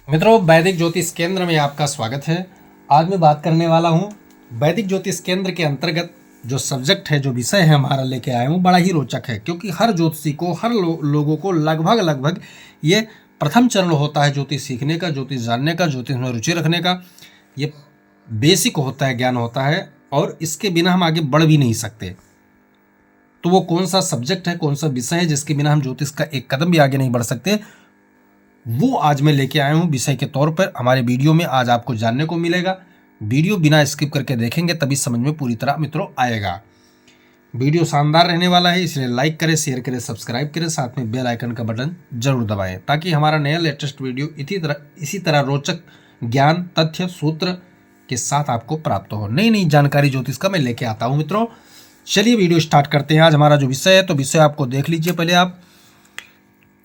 मित्रों, वैदिक ज्योतिष केंद्र में आपका स्वागत है। आज मैं बात करने वाला हूँ वैदिक ज्योतिष केंद्र के अंतर्गत जो सब्जेक्ट है, जो विषय है हमारा लेके आया हूँ, बड़ा ही रोचक है। क्योंकि हर ज्योतिषी को, हर लोगों को लगभग ये प्रथम चरण होता है ज्योतिष सीखने का, ज्योतिष जानने का, ज्योतिष में रुचि रखने का। ये बेसिक होता है, ज्ञान होता है, और इसके बिना हम आगे बढ़ भी नहीं सकते। तो वो कौन सा सब्जेक्ट है, कौन सा विषय है जिसके बिना हम ज्योतिष का एक कदम भी आगे नहीं बढ़ सकते, वो आज मैं लेके आया हूँ विषय के तौर पर। हमारे वीडियो में आज आपको जानने को मिलेगा। वीडियो बिना स्किप करके देखेंगे तभी समझ में पूरी तरह मित्रों आएगा। वीडियो शानदार रहने वाला है, इसलिए लाइक करें, शेयर करें, सब्सक्राइब करें, साथ में बेल आइकन का बटन जरूर दबाएं, ताकि हमारा नया लेटेस्ट वीडियो इसी तरह रोचक ज्ञान, तथ्य, सूत्र के साथ आपको प्राप्त हो। नई नई जानकारी ज्योतिष का मैं लेके आता हूँ मित्रों। चलिए वीडियो स्टार्ट करते हैं। आज हमारा जो विषय है, तो विषय आपको देख लीजिए पहले आप।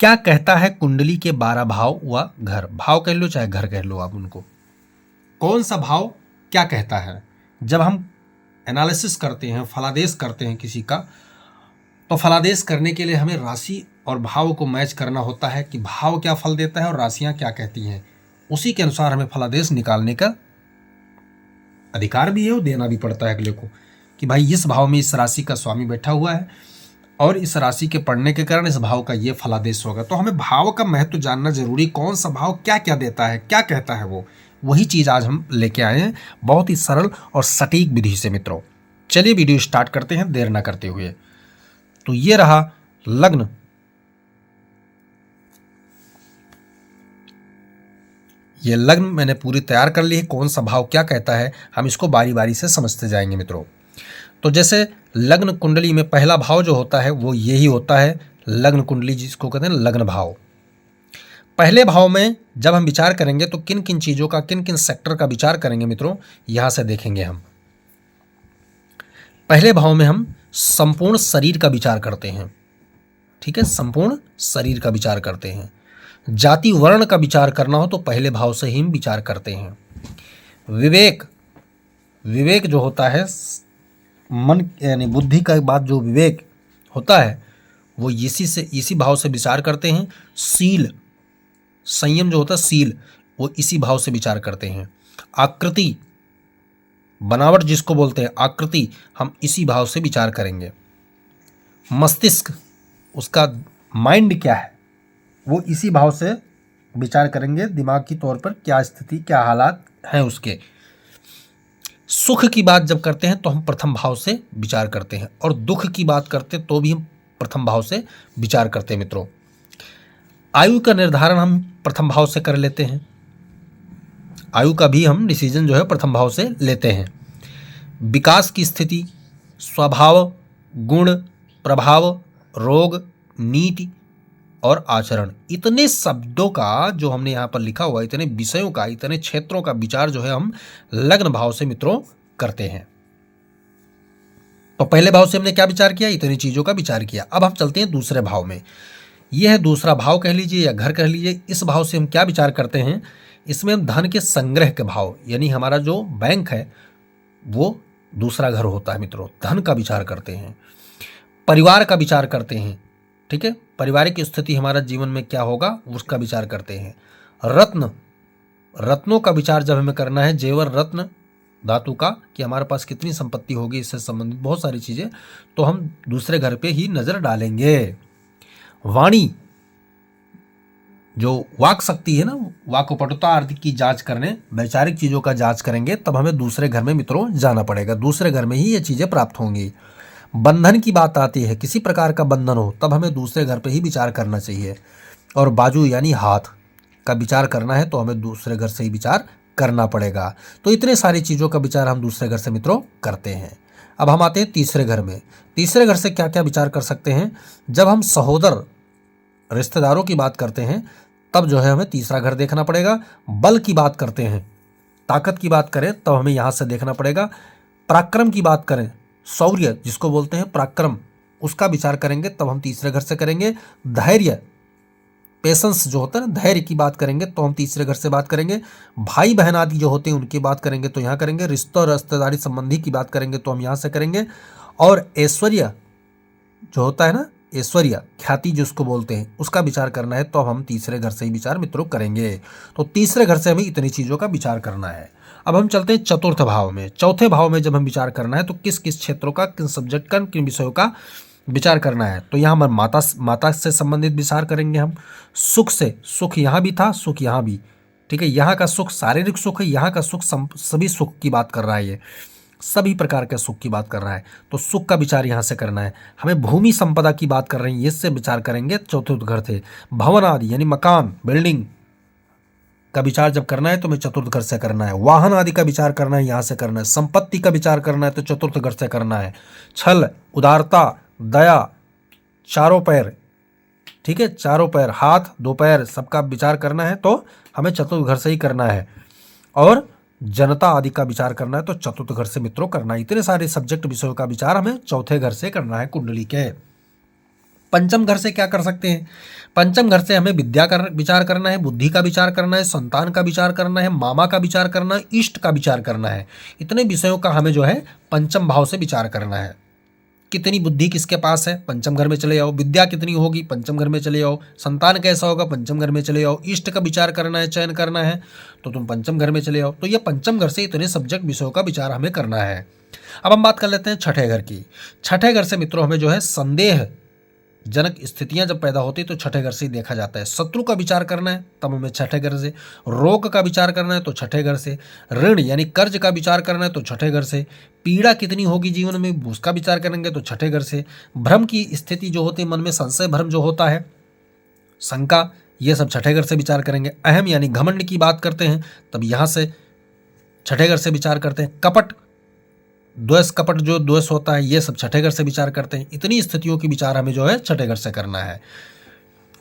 क्या कहता है कुंडली के 12 भाव व घर? भाव कह लो चाहे घर कह लो आप उनको। कौन सा भाव क्या कहता है? जब हम एनालिसिस करते हैं, फलादेश करते हैं किसी का, तो फलादेश करने के लिए हमें राशि और भाव को मैच करना होता है कि भाव क्या फल देता है और राशियां क्या कहती हैं। उसी के अनुसार हमें फलादेश निकालने का अधिकार भी है, वो देना भी पड़ता है अगले को कि भाई इस भाव में इस राशि का स्वामी बैठा हुआ है और इस राशि के पढ़ने के कारण इस भाव का ये फलादेश होगा। तो हमें भाव का महत्व जानना जरूरी, कौन सा भाव क्या क्या देता है, क्या कहता है वो, वही चीज़ आज हम लेके आए हैं बहुत ही सरल और सटीक विधि से मित्रों। चलिए वीडियो स्टार्ट करते हैं देर ना करते हुए। तो ये रहा लग्न। ये लग्न मैंने पूरी तैयार कर ली है। कौन सा भाव क्या कहता है, हम इसको बारी बारी से समझते जाएंगे मित्रों। तो जैसे लग्न कुंडली में पहला भाव जो होता है वो यही होता है लग्न कुंडली, जिसको कहते हैं लग्न भाव। पहले भाव में जब हम विचार करेंगे तो किन किन चीज़ों का, किन किन सेक्टर का विचार करेंगे मित्रों, यहां से देखेंगे हम। पहले भाव में हम संपूर्ण शरीर का विचार करते हैं। ठीक है, संपूर्ण शरीर का विचार करते हैं। जाति वर्ण का विचार करना हो तो पहले भाव से ही हम विचार करते हैं। विवेक जो होता है, मन यानी बुद्धि का बाद जो विवेक होता है वो इसी भाव से विचार करते हैं। शील, संयम जो होता है, शील, वो इसी भाव से विचार करते हैं। आकृति, बनावट जिसको बोलते हैं आकृति, हम इसी भाव से विचार करेंगे। मस्तिष्क, उसका माइंड क्या है, वो इसी भाव से विचार करेंगे। दिमाग की तौर पर क्या स्थिति, क्या हालात हैं उसके। सुख की बात जब करते हैं तो हम प्रथम भाव से विचार करते हैं, और दुख की बात करते हैं तो भी हम प्रथम भाव से विचार करते हैं मित्रों। आयु का निर्धारण हम प्रथम भाव से कर लेते हैं। आयु का भी हम डिसीजन जो है प्रथम भाव से लेते हैं। विकास की स्थिति, स्वभाव, गुण, प्रभाव, रोग, नीति और आचरण, इतने शब्दों का जो हमने यहाँ पर लिखा हुआ, इतने विषयों का, इतने क्षेत्रों का विचार जो है हम लग्न भाव से मित्रों करते हैं। तो पहले भाव से हमने क्या विचार किया, इतनी चीजों का विचार किया। अब हम चलते हैं दूसरे भाव में। यह है दूसरा भाव कह लीजिए या घर कह लीजिए। इस भाव से हम क्या विचार करते हैं, इसमें हम धन के संग्रह के भाव, यानी हमारा जो बैंक है वो दूसरा घर होता है मित्रों, धन का विचार करते हैं। परिवार का विचार करते हैं। ठीक है, पारिवारिक स्थिति हमारा जीवन में क्या होगा उसका विचार करते हैं। रत्नों का विचार जब हमें करना है, जेवर, रत्न, धातु का, कि हमारे पास कितनी संपत्ति होगी, इससे संबंधित बहुत सारी चीजें, तो हम दूसरे घर पे ही नजर डालेंगे। वाणी, जो वाक शक्ति है ना, वाक्पटुता आदि की जांच करने, वैचारिक चीजों का जांच करेंगे, तब हमें दूसरे घर में मित्रों जाना पड़ेगा। दूसरे घर में ही ये चीजें प्राप्त होंगी। बंधन की बात आती है, किसी प्रकार का बंधन हो तब हमें दूसरे घर पे ही विचार करना चाहिए। और बाजू यानी हाथ का विचार करना है तो हमें दूसरे घर से ही विचार करना पड़ेगा। तो इतने सारी चीज़ों का विचार हम दूसरे घर से मित्रों करते हैं। अब हम आते हैं तीसरे घर में। तीसरे घर से क्या क्या विचार कर सकते हैं, जब हम सहोदर रिश्तेदारों की बात करते हैं तब जो है हमें तीसरा घर देखना पड़ेगा। बल की बात करते हैं, ताकत की बात करें तब हमें यहाँ से देखना पड़ेगा। पराक्रम की बात करें, शौर्य जिसको बोलते हैं पराक्रम, उसका विचार करेंगे तब हम तीसरे घर से करेंगे। धैर्य, पेशेंस जो होता है ना, धैर्य की बात करेंगे तो हम तीसरे घर से बात करेंगे। भाई बहन आदि जो होते हैं उनकी बात करेंगे तो यहाँ करेंगे। रिश्तों रिश्तेदारी संबंधी की बात करेंगे तो हम यहाँ से करेंगे। और ऐश्वर्य जो होता है ना, ऐश्वर्य, ख्याति जिसको बोलते हैं, उसका विचार करना है तो हम तीसरे घर से ही विचार मित्रों करेंगे। तो तीसरे घर से हमें इतनी चीज़ों का विचार करना है। अब हम चलते हैं चतुर्थ भाव में। चौथे भाव में जब हम विचार करना है तो किस किस क्षेत्रों का, किन सब्जेक्ट का, किन विषयों का विचार करना है। तो यहाँ हम माता से संबंधित विचार करेंगे। हम सुख से, सुख यहाँ भी था, सुख यहाँ भी, ठीक है। यहाँ का सुख शारीरिक सुख है, यहाँ का सुख सभी सुख की बात कर रहा है, ये सभी प्रकार के सुख की बात कर रहा है। तो सुख का विचार यहाँ से करना है। हमें भूमि संपदा की बात कर रहे हैं, इससे विचार करेंगे चतुर्थ घर से। भवन आदि यानी मकान, बिल्डिंग का विचार जब करना है तो हमें चतुर्थ घर से करना है। वाहन आदि का विचार करना है, यहाँ से करना है। संपत्ति का विचार करना है तो चतुर्थ घर से करना है। छल, उदारता, दया, चारों पैर, ठीक है, चारों पैर, हाथ दो पैर, सबका विचार करना है तो हमें चतुर्थ घर से ही करना है। और जनता आदि का विचार करना है तो चतुर्थ घर से मित्रों करना है। इतने सारे सब्जेक्ट विषयों का विचार हमें चौथे घर से करना है कुंडली के। पंचम घर से क्या कर सकते हैं? पंचम घर से हमें विद्या का विचार करना है, बुद्धि का विचार करना है, संतान का विचार करना है, मामा का विचार करना है, इष्ट का विचार करना है। इतने विषयों का हमें जो है पंचम भाव से विचार करना है। कितनी बुद्धि किसके पास है, पंचम घर में चले जाओ। विद्या कितनी होगी, पंचम घर में चले जाओ। संतान कैसा होगा, पंचम घर में चले जाओ। इष्ट का विचार करना है, चयन करना है तो तुम पंचम घर में चले जाओ। तो ये पंचम घर से इतने सब्जेक्ट विषयों का विचार हमें करना है। अब हम बात कर लेते हैं छठे घर की। छठे घर से मित्रों हमें जो है संदेह जनक स्थितियां जब पैदा होती तो छठे घर से ही देखा जाता है। शत्रु का विचार करना है तब हमें छठे घर से। रोग का विचार करना है तो छठे घर से। ऋण यानी कर्ज का विचार करना है तो छठे घर से। पीड़ा कितनी होगी जीवन में, उसका विचार करेंगे तो छठे घर से। भ्रम की स्थिति जो होती है, मन में संशय भ्रम जो होता है, शंका, ये सब छठे घर से विचार करेंगे। अहम यानी घमंड की बात करते हैं तब यहाँ से छठे घर से विचार करते हैं। कपट, द्वेष, कपट जो द्वेष होता है, ये सब छठे घर से विचार करते हैं। इतनी स्थितियों की विचार हमें जो है छठे घर से करना है।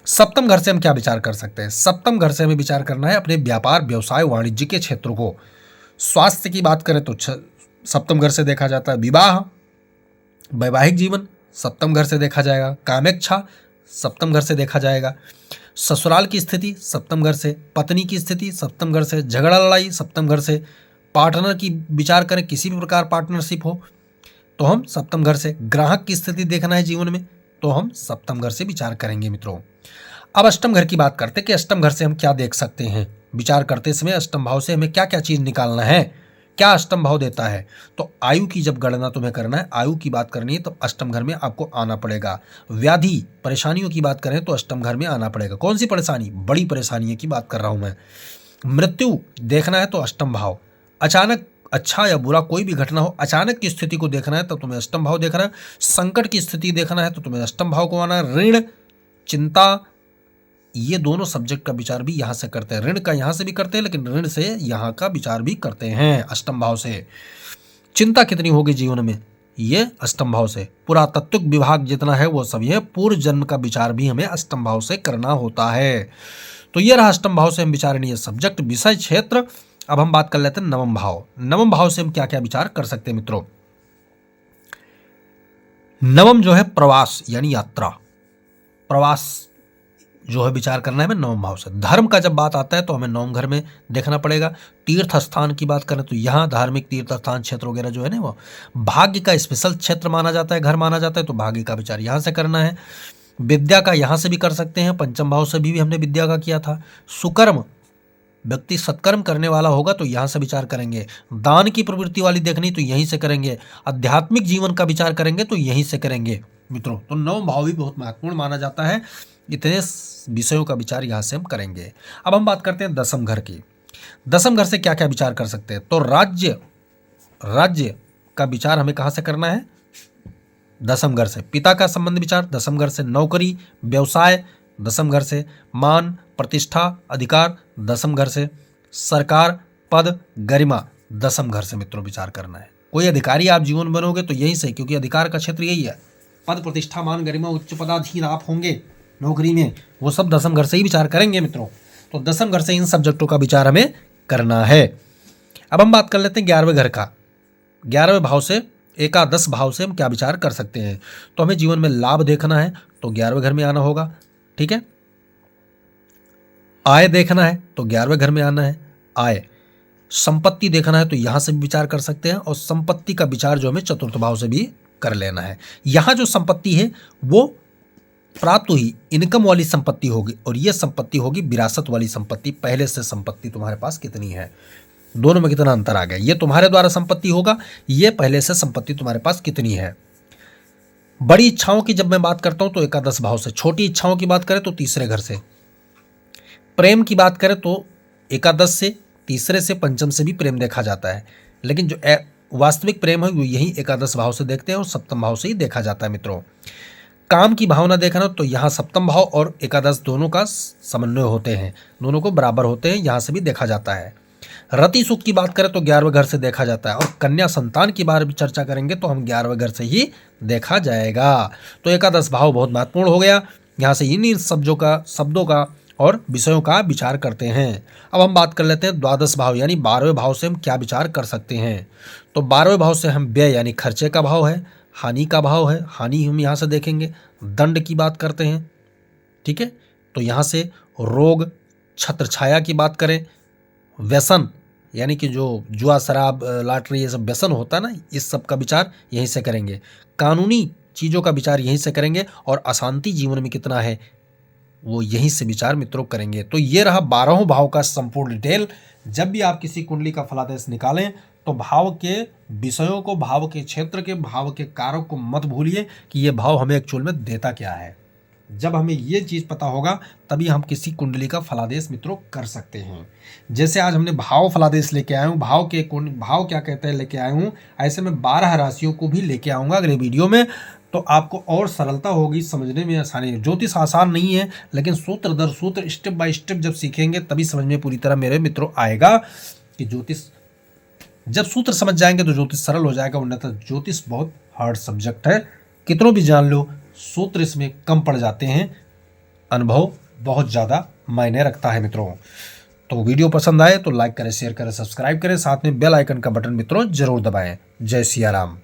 सप्तम घर से हम क्या विचार कर सकते हैं? सप्तम घर से हमें विचार करना है अपने व्यापार, व्यवसाय, वाणिज्य के क्षेत्रों को। स्वास्थ्य की बात करें तो सप्तम घर से देखा जाता है। विवाह, वैवाहिक जीवन सप्तम घर से देखा जाएगा। कामेच्छा सप्तम घर से देखा जाएगा। ससुराल की स्थिति सप्तम घर से। पत्नी की स्थिति सप्तम घर से। झगड़ा लड़ाई सप्तम घर से। पार्टनर की विचार करें, किसी भी प्रकार पार्टनरशिप हो तो हम सप्तम घर से। ग्राहक की स्थिति देखना है जीवन में तो हम सप्तम घर से विचार करेंगे मित्रों। अब अष्टम घर की बात करते हैं कि अष्टम घर से हम क्या देख सकते हैं। विचार करते समय अष्टम भाव से हमें क्या क्या चीज निकालना है, क्या अष्टम भाव देता है। तो आयु की जब गणना तुम्हें करना है, आयु की बात करनी है तो अष्टम घर में आपको आना पड़ेगा। व्याधि, परेशानियों की बात करें तो अष्टम घर में आना पड़ेगा। कौन सी परेशानी? बड़ी परेशानियों की बात कर रहा हूं मैं। मृत्यु देखना है तो अष्टम भाव। अचानक अच्छा या बुरा कोई भी घटना हो, अचानक की स्थिति को देखना है तो तुम्हें अष्टम भाव देखना है। संकट की स्थिति देखना है तो तुम्हें अष्टम भाव को आना है। ऋण, चिंता, ये दोनों सब्जेक्ट का विचार भी यहाँ से करते हैं। ऋण का यहाँ से भी करते हैं लेकिन ऋण से यहाँ का विचार भी करते हैं अष्टम भाव से। चिंता कितनी होगी जीवन में, ये अष्टम भाव से। पुरातत्विक विभाग जितना है वो सब, ये पूर्व जन्म का विचार भी हमें अष्टम भाव से करना होता है। तो ये रहा अष्टम भाव से हम विचारणीय सब्जेक्ट, विषय, क्षेत्र। अब हम बात कर लेते हैं नवम भाव। नवम भाव से हम क्या क्या विचार कर सकते हैं मित्रों? नवम जो है प्रवास यानी यात्रा, प्रवास जो है विचार करना है हमें नवम भाव से। धर्म का जब बात आता है तो हमें नवम घर में देखना पड़ेगा। तीर्थ स्थान की बात करें तो यहाँ धार्मिक तीर्थ स्थान क्षेत्र वगैरह जो है ना वो भाग्य का स्पेशल क्षेत्र माना जाता है, घर माना जाता है, तो भाग्य का विचार यहाँ से करना है। विद्या का यहाँ से भी कर सकते हैं, पंचम भाव से भी हमने विद्या का किया था। सुकर्म, व्यक्ति सत्कर्म करने वाला होगा तो यहाँ से विचार करेंगे। दान की प्रवृत्ति वाली देखनी तो यहीं से करेंगे। आध्यात्मिक जीवन का विचार करेंगे तो यहीं से करेंगे मित्रों। तो नवम भाव भी बहुत महत्वपूर्ण माना जाता है। इतने विषयों का विचार यहाँ से हम करेंगे। अब हम बात करते हैं दसम घर की। दसम घर से क्या क्या विचार कर सकते हैं? तो राज्य का विचार हमें कहाँ से करना है? दसम घर से। पिता का संबंध विचार दसम घर से। नौकरी, व्यवसाय दसम घर से। मान, प्रतिष्ठा, अधिकार दसम घर से। सरकार, पद, गरिमा दसम घर से मित्रों विचार करना है। कोई अधिकारी आप जीवन बनोगे तो यहीं से, क्योंकि अधिकार का क्षेत्र यही है। पद, प्रतिष्ठा, मान, गरिमा, उच्च पदाधीन आप होंगे नौकरी में, वो सब दसम घर से ही विचार करेंगे मित्रों। तो दसम घर से इन सब्जेक्टों का विचार हमें करना है। अब हम बात कर लेते हैं 11वें घर का। 11वें भाव से, एकादश भाव से हम क्या विचार कर सकते हैं? तो हमें जीवन में लाभ देखना है तो 11वें घर में आना होगा, ठीक है। आय देखना है तो 11वें घर में आना है, आय। संपत्ति देखना है तो यहां से भी विचार कर सकते हैं, और संपत्ति का विचार जो हमें चतुर्थ भाव से भी कर लेना है। यहां जो संपत्ति है वो प्राप्त हुई इनकम वाली संपत्ति होगी और ये संपत्ति होगी विरासत वाली संपत्ति। पहले से संपत्ति तुम्हारे पास कितनी है, दोनों में कितना अंतर आ गया। ये तुम्हारे द्वारा संपत्ति होगा, ये पहले से संपत्ति तुम्हारे पास कितनी है। बड़ी इच्छाओं की जब मैं बात करता हूं तो एकादश भाव से, छोटी इच्छाओं की बात करें तो तीसरे घर से, प्रेम की बात करें तो एकादश से, तीसरे से, पंचम से भी प्रेम देखा जाता है। लेकिन जो वास्तविक प्रेम है वो यही एकादश भाव से देखते हैं और सप्तम भाव से ही देखा जाता है मित्रों। काम की भावना देखना तो यहाँ सप्तम भाव और एकादश दोनों का समन्वय होते हैं, दोनों को बराबर होते हैं, यहाँ से भी देखा जाता है। रति सुख की बात करें तो 11वें घर से देखा जाता है और कन्या संतान की बारे में चर्चा करेंगे तो हम 11वें घर से ही देखा जाएगा। तो एकादश भाव बहुत महत्वपूर्ण हो गया, यहाँ से इन्हीं शब्दों का और विषयों का विचार करते हैं। अब हम बात कर लेते हैं द्वादश भाव यानी 12वें भाव से हम क्या विचार कर सकते हैं। तो 12वें भाव से हम व्यय यानी खर्चे का भाव है, हानि का भाव है, हानि हम यहाँ से देखेंगे। दंड की बात करते हैं, ठीक है, तो यहाँ से रोग छत्र छाया की बात करें, व्यसन यानी कि जो जुआ शराब लॉटरी ये सब व्यसन होता है ना, इस सब का विचार यहीं से करेंगे। कानूनी चीज़ों का विचार यहीं से करेंगे और अशांति जीवन में कितना है वो यहीं से विचार मित्रों करेंगे। तो ये रहा 12वें भाव का संपूर्ण डिटेल। जब भी आप किसी कुंडली का फलादेश निकालें तो भाव के विषयों को, भाव के क्षेत्र के, भाव के कारक को मत भूलिए कि ये भाव हमें एक्चुअल में देता क्या है। जब हमें ये चीज़ पता होगा तभी हम किसी कुंडली का फलादेश मित्रों कर सकते हैं। जैसे आज हमने भाव फलादेश लेके आया हूँ, भाव क्या कहते हैं लेके आया हूँ, ऐसे में 12 राशियों को भी लेके आऊँगा अगले वीडियो में, तो आपको और सरलता होगी, समझने में आसानी है। ज्योतिष आसान नहीं है, लेकिन सूत्र दर सूत्र, स्टेप बाय स्टेप जब सीखेंगे तभी समझ में पूरी तरह मेरे मित्रों आएगा कि ज्योतिष, जब सूत्र समझ जाएंगे तो ज्योतिष सरल हो जाएगा, वरना तो ज्योतिष बहुत हार्ड सब्जेक्ट है। कितनों भी जान लो, सूत्र इसमें कम पड़ जाते हैं, अनुभव बहुत ज़्यादा मायने रखता है मित्रों। तो वीडियो पसंद आए तो लाइक करें, शेयर करें, सब्सक्राइब करें, साथ में बेल आइकन का बटन मित्रों जरूर दबाएं। जय सिया राम।